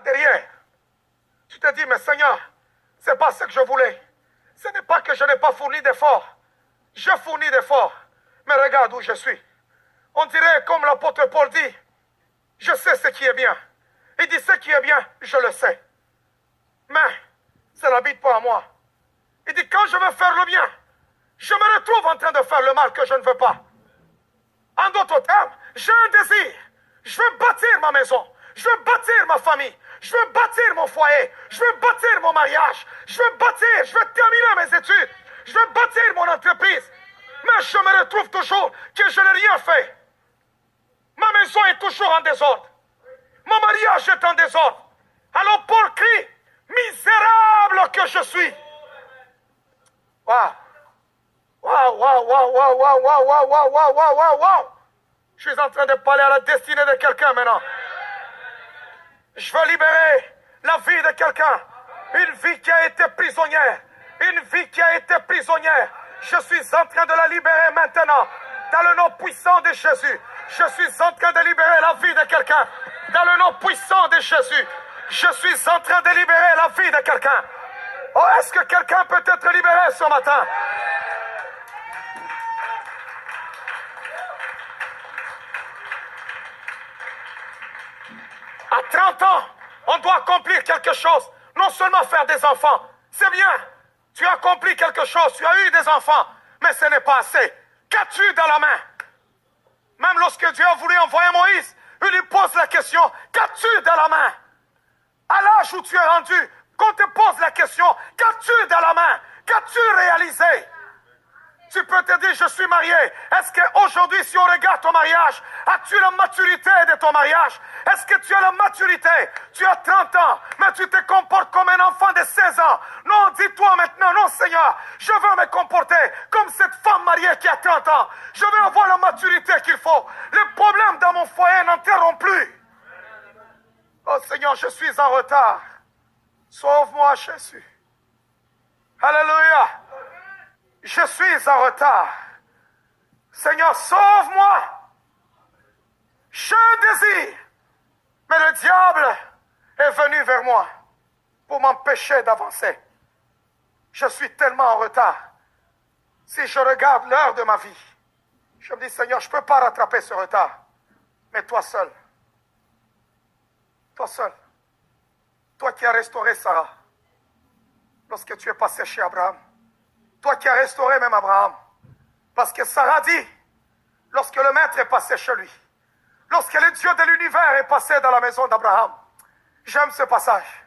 derrière. Tu te dis, mais Seigneur, c'est pas ce que je voulais. Ce n'est pas que je n'ai pas fourni d'efforts. Je fournis d'efforts. Mais regarde où je suis. On dirait, comme l'apôtre Paul dit, je sais ce qui est bien. Il dit, ce qui est bien, je le sais. Mais, ça n'habite pas à moi. Il dit, quand je veux faire le bien, je me retrouve en train de faire le mal que je ne veux pas. En d'autres termes, j'ai un désir. Je veux bâtir ma maison. Je veux bâtir ma famille. Je veux bâtir mon foyer. Je veux bâtir mon mariage. Je veux bâtir, je veux terminer mes études. Je veux bâtir mon entreprise. Mais je me retrouve toujours que je n'ai rien fait. Ma maison est toujours en désordre. Mon mariage est en désordre. Alors Paul crie, misérable que je suis. Waouh. Waouh, waouh, waouh, waouh, waouh, waouh, waouh, waouh, waouh, waouh, waouh, waouh. Je suis en train de parler à la destinée de quelqu'un maintenant. Je veux libérer la vie de quelqu'un. Une vie qui a été prisonnière. Une vie qui a été prisonnière. Je suis en train de la libérer maintenant. Dans le nom puissant de Jésus. Je suis en train de libérer la vie de quelqu'un. Dans le nom puissant de Jésus. Je suis en train de libérer la vie de quelqu'un. Oh, est-ce que quelqu'un peut être libéré ce matin? À 30 ans, on doit accomplir quelque chose. Non seulement faire des enfants. C'est bien. Tu as accompli quelque chose. Tu as eu des enfants. Mais ce n'est pas assez. Qu'as-tu dans la main? Même lorsque Dieu a voulu envoyer Moïse, il lui pose la question, qu'as-tu dans la main? À l'âge où tu es rendu, qu'on te pose la question, qu'as-tu dans la main? Qu'as-tu réalisé? Tu peux te dire, je suis marié. Est-ce qu'aujourd'hui, si on regarde ton mariage, as-tu la maturité de ton mariage? Est-ce que tu as la maturité? Tu as 30 ans, mais tu te comportes comme un enfant de 16 ans. Non, dis-toi maintenant, non Seigneur, je veux me comporter comme cette femme mariée qui a 30 ans. Je veux avoir la maturité qu'il faut. Les problèmes dans mon foyer n'interrompent plus. Oh Seigneur, je suis en retard. Sauve-moi, Jésus. Alléluia. Je suis en retard. Seigneur, sauve-moi. J'ai un désir. Mais le diable est venu vers moi pour m'empêcher d'avancer. Je suis tellement en retard. Si je regarde l'heure de ma vie, je me dis, Seigneur, je ne peux pas rattraper ce retard. Mais toi seul. Toi seul. Toi qui as restauré Sarah. Lorsque tu es passé chez Abraham. Toi qui as restauré même Abraham. Parce que Sarah dit, lorsque le maître est passé chez lui, lorsque le Dieu de l'univers est passé dans la maison d'Abraham, j'aime ce passage.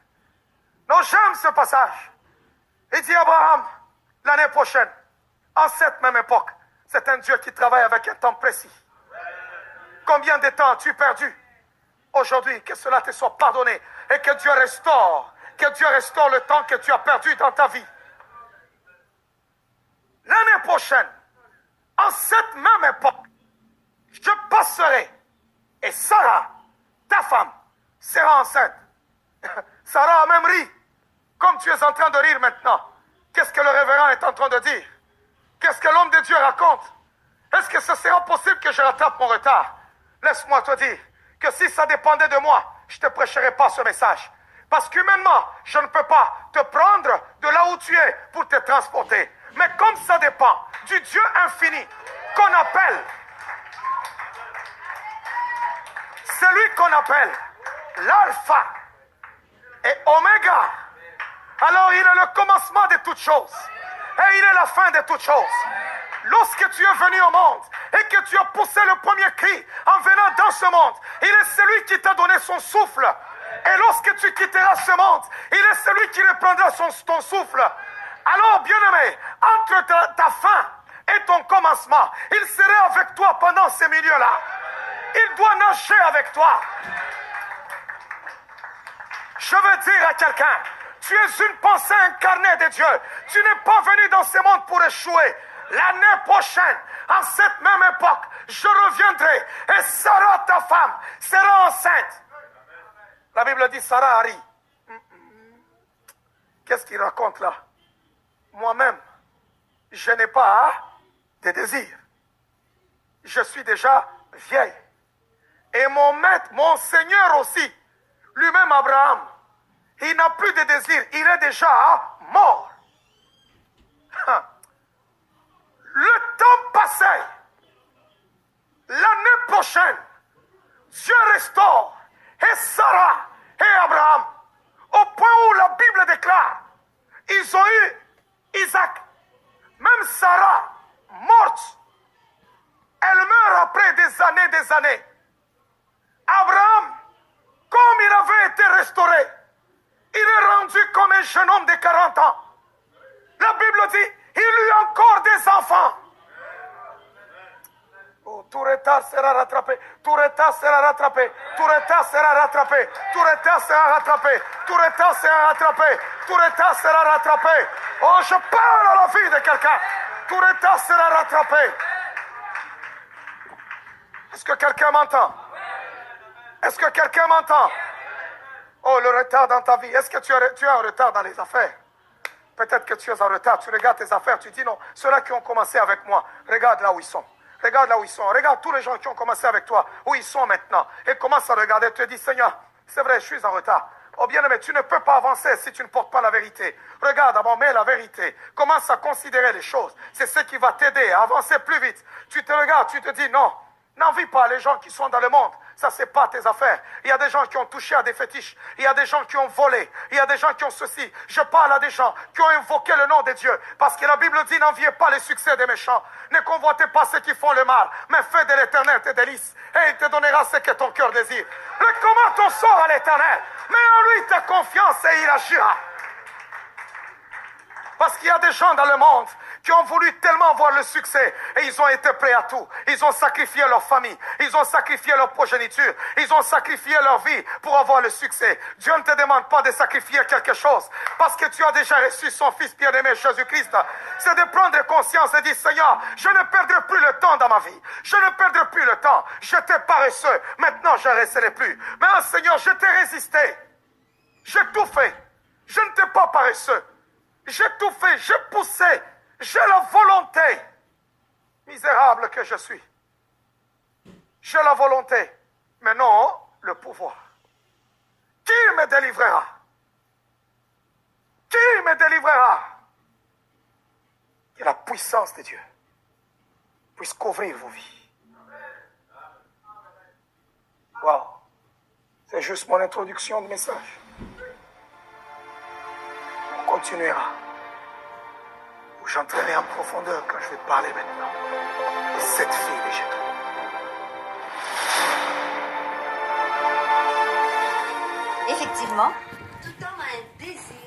Non, j'aime ce passage. Il dit Abraham, l'année prochaine, en cette même époque, c'est un Dieu qui travaille avec un temps précis. Combien de temps as-tu perdu? Aujourd'hui, que cela te soit pardonné et que Dieu restaure le temps que tu as perdu dans ta vie. L'année prochaine, en cette même époque, je passerai et Sarah, ta femme, sera enceinte. Sarah a même ri, comme tu es en train de rire maintenant. Qu'est-ce que le révérend est en train de dire? Qu'est-ce que l'homme de Dieu raconte? Est-ce que ce sera possible que je rattrape mon retard? Laisse-moi te dire que si ça dépendait de moi, je ne te prêcherais pas ce message. Parce qu'humainement, je ne peux pas te prendre de là où tu es pour te transporter. Mais comme ça dépend du Dieu infini qu'on appelle, celui qu'on appelle l'alpha et oméga, alors il est le commencement de toutes choses et il est la fin de toutes choses. Lorsque tu es venu au monde et que tu as poussé le premier cri en venant dans ce monde, il est celui qui t'a donné son souffle. Et lorsque tu quitteras ce monde, il est celui qui reprendra ton souffle. Alors, bien-aimé, entre ta fin et ton commencement, il sera avec toi pendant ces milieux-là. Il doit nager avec toi. Je veux dire à quelqu'un, tu es une pensée incarnée de Dieu. Tu n'es pas venu dans ce monde pour échouer. L'année prochaine, en cette même époque, je reviendrai et Sarah, ta femme, sera enceinte. La Bible dit, Sarah a ri. Qu'est-ce qu'il raconte là? Moi-même, je n'ai pas de désir. Je suis déjà vieille. Et mon maître, mon Seigneur aussi, Lui-même, Abraham, il n'a plus de désir. Il est déjà mort. Le temps passé, l'année prochaine, Dieu restaure et Sarah et Abraham au point où la Bible déclare ils ont eu Isaac. Même Sarah, morte, elle meurt après des années. Abraham, comme il avait été restauré, il est rendu comme un jeune homme de 40 ans. La Bible dit, il eut encore des enfants. Oh, tout retard sera rattrapé, tout retard sera rattrapé, tout retard sera rattrapé, tout retard sera rattrapé, tout retard sera rattrapé, tout retard sera rattrapé. Oh, je parle à la vie de quelqu'un. Tout retard sera rattrapé. Est-ce que quelqu'un m'entend? Est-ce que quelqu'un m'entend? Oh, le retard dans ta vie. Est-ce que tu es en retard dans les affaires? Peut-être que tu es en retard. Tu regardes tes affaires. Tu dis non, ceux-là qui ont commencé avec moi, regarde là où ils sont. Regarde là où ils sont. Regarde tous les gens qui ont commencé avec toi, où ils sont maintenant. Et commence à regarder. Tu te dis, Seigneur, c'est vrai, je suis en retard. Oh bien-aimé, tu ne peux pas avancer si tu ne portes pas la vérité. Regarde d'abord, mets la vérité. Commence à considérer les choses. C'est ce qui va t'aider à avancer plus vite. Tu te regardes, tu te dis, non, n'envie pas les gens qui sont dans le monde. Ça, c'est pas tes affaires. Il y a des gens qui ont touché à des fétiches. Il y a des gens qui ont volé. Il y a des gens qui ont ceci. Je parle à des gens qui ont invoqué le nom de Dieu. Parce que la Bible dit, n'enviez pas les succès des méchants. Ne convoitez pas ceux qui font le mal. Mais fais de l'Éternel tes délices. Et il te donnera ce que ton cœur désire. Recommande ton sort à l'Éternel. Mets en lui ta confiance et il agira. Parce qu'il y a des gens dans le monde qui ont voulu tellement voir le succès et ils ont été prêts à tout. Ils ont sacrifié leur famille, ils ont sacrifié leur progéniture, ils ont sacrifié leur vie pour avoir le succès. Dieu ne te demande pas de sacrifier quelque chose parce que tu as déjà reçu son Fils bien-aimé Jésus-Christ. C'est de prendre conscience et dire, Seigneur, je ne perdrai plus le temps dans ma vie. Je ne perdrai plus le temps. J'étais paresseux, maintenant je ne resterai plus. Mais Seigneur, je t'ai résisté. J'ai tout fait. Je ne t'ai pas paresseux. J'ai tout fait, j'ai poussé, j'ai la volonté. Misérable que je suis. J'ai la volonté, mais non le pouvoir. Qui me délivrera? Qui me délivrera? Que la puissance de Dieu puisse couvrir vos vies. Wow. C'est juste mon introduction de message. On continuera. J'entrerai en profondeur quand je vais parler maintenant de cette fille de Jésus. Effectivement, tout homme a un désir